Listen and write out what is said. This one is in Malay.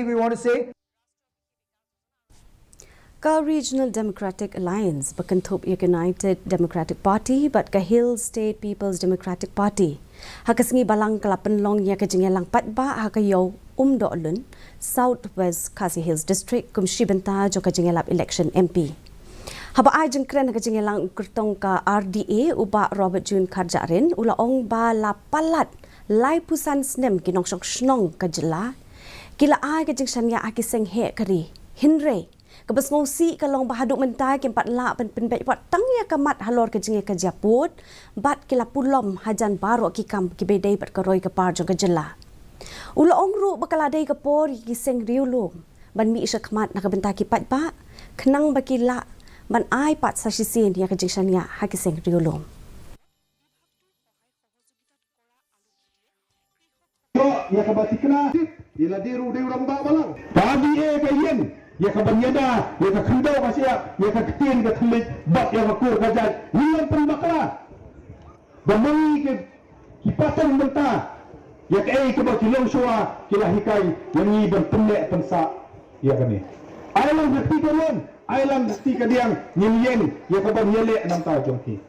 we want to say. Ka Regional Democratic Alliance berkentup United Democratic Party but ka Hill State People's Democratic Party. Haka sengi balang kalapan long ya ka jengelang patba haka yo do'lun South West KHASI Hills District kum shibenta jo ka jengelap election MP. Haba ai jengkren haka jengelang ukurtong ka RDA uba Robert June KHARJAHRIN ula ong ba la palat lai pusan SNEM kinong snong ka Jylla. Kila ai ka jeng shanya aki seng he kari hinre. Kabas ngosi kalong bahaduk mentai kempat la penbek wat tangya kamat halor ke jengi ke japut bat kila pulom hajan baru kikam kibedai bat karoi ke par jong ke Jylla. Ula ongru bakaladai ke por ki seng riulum ban mi isya kamat nak bentai ki pat ba kenang baki la ban ai pat sasisin ya ke jeng ya ha ki seng riulum. Ya kabatikna ila diru ramba balang pagi kayen ya kabanyada ya kakandau kasya ya kakin ka thamit bat ya kakur kajat nilang pembakla bamai ke kipatan benta ya kai ke bakilong sua kilahikai yang ni bertemlek pensa ya kami ailang hati kalon ailang hati kadiang nyilyen ya kabanyele nam ta jongki.